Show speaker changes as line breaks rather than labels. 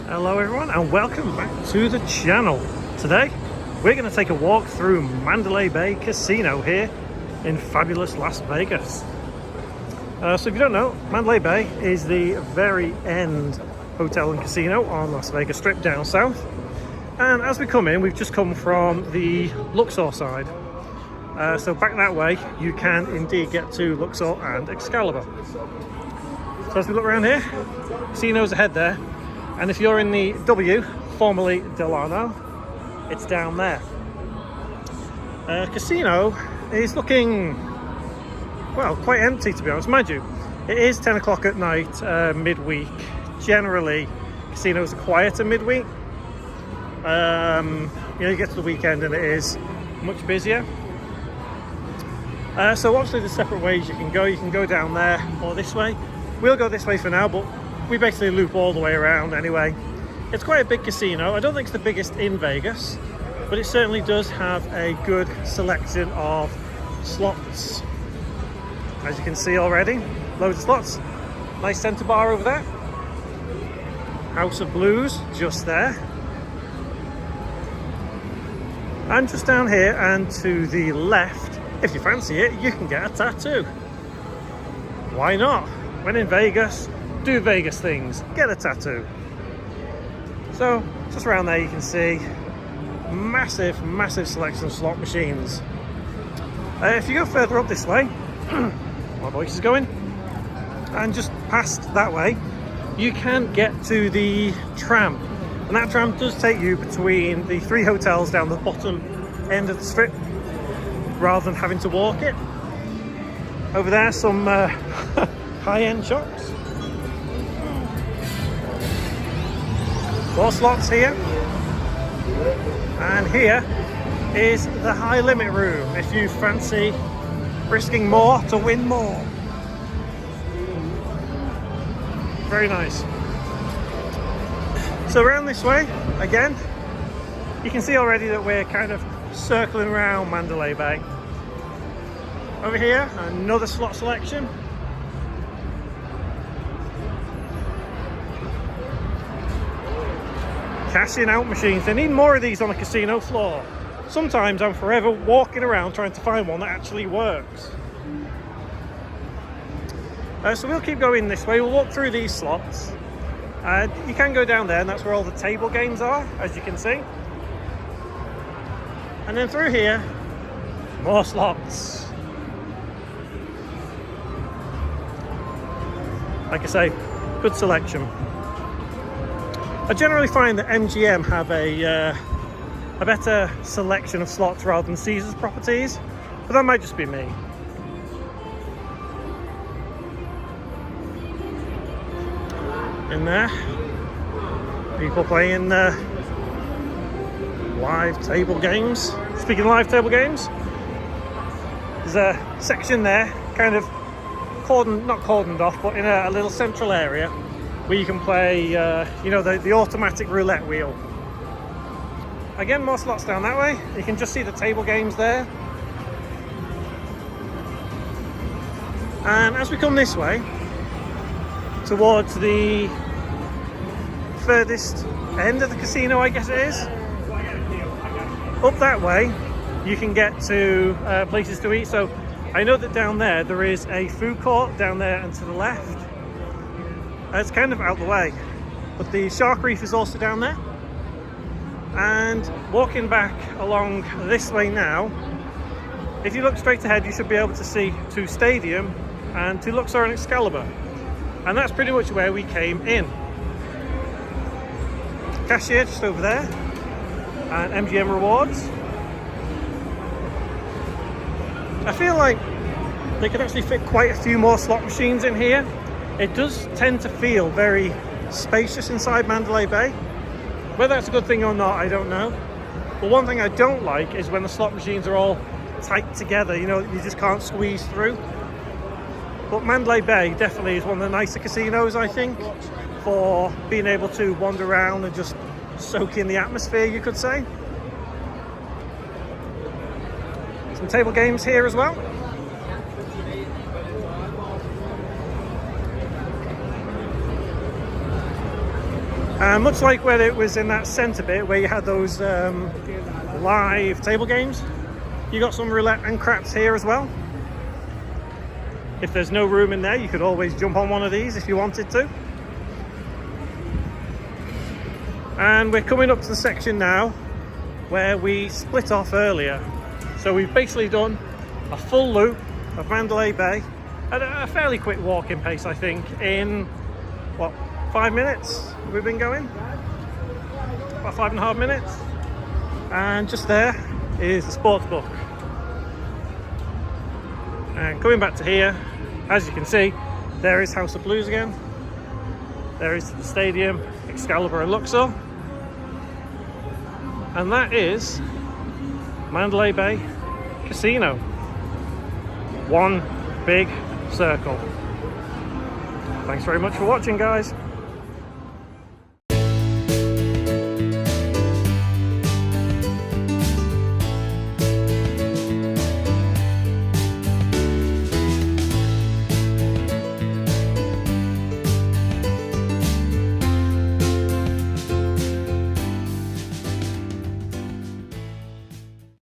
Hello everyone and welcome back to the channel. Today we're going to take a walk through Mandalay Bay Casino here in fabulous Las Vegas. So if you don't know, Mandalay Bay is the very end hotel and casino on Las Vegas Strip down south. And as we come in, we've just come from the Luxor side. So back that way you can indeed get to Luxor and Excalibur. So as we look around here, casino's ahead there. And if you're in the W, formerly Delano, it's down there. Casino is looking, well, quite empty to be honest. Mind you, it is 10 o'clock at night, midweek. Generally, casinos are quieter midweek. You get to the weekend and it is much busier. So obviously there's separate ways you can go. You can go down there or this way. We'll go this way for now, but we basically loop all the way around anyway. It's quite a big casino. I don't think it's the biggest in Vegas, but it certainly does have a good selection of slots. As you can see already, loads of slots. Nice center bar over there. House of Blues just there. And just down here and to the left, if you fancy it, you can get a tattoo. Why not? When in Vegas, do Vegas things, get a tattoo. So just around there you can see massive selection of slot machines. If you go further up this way, my voice is going, and just past that way you can get to the tram, and that tram does take you between the three hotels down the bottom end of the strip rather than having to walk it. Over there some high-end shops. More slots here, and here is the high limit room if you fancy risking more to win more. Very nice. So around this way again, you can see already that we're kind of circling around Mandalay Bay. Over here, another slot selection. Cashing out machines. They need more of these on a casino floor. Sometimes I'm forever walking around trying to find one that actually works. So we'll keep going this way. We'll walk through these slots. You can go down there, and that's where all the table games are, as you can see. And then through here, more slots. Like I say, good selection. I generally find that MGM have a better selection of slots rather than Caesars properties, but that might just be me. In there, people playing live table games. Speaking of live table games, there's a section there, kind of not cordoned off, but in a little central area, where you can play, the automatic roulette wheel. Again, more slots down that way. You can just see the table games there. And as we come this way, towards the furthest end of the casino, I guess it is, up that way, you can get to places to eat. So I know that down there is a food court down there and to the left. It's kind of out the way, but the Shark Reef is also down there. And walking back along this way now, if you look straight ahead, you should be able to see to Stadium and to Luxor and Excalibur. And that's pretty much where we came in. Cashier just over there, and MGM Rewards. I feel like they could actually fit quite a few more slot machines in here. It does tend to feel very spacious inside Mandalay Bay. Whether that's a good thing or not, I don't know. But one thing I don't like is when the slot machines are all tight together, you just can't squeeze through. But Mandalay Bay definitely is one of the nicer casinos, I think, for being able to wander around and just soak in the atmosphere, you could say. Some table games here as well. Much like where it was in that centre bit where you had those live table games, you got some roulette and craps here as well. If there's no room in there, you could always jump on one of these if you wanted to. And we're coming up to the section now where we split off earlier. So we've basically done a full loop of Mandalay Bay at a fairly quick walking pace, I think, in what, 5 minutes we've been going? About 5.5 minutes. And just there is the sports book. And coming back to here, as you can see, there is House of Blues again. There is the stadium, Excalibur and Luxor. And that is Mandalay Bay Casino. One big circle. Thanks very much for watching, guys.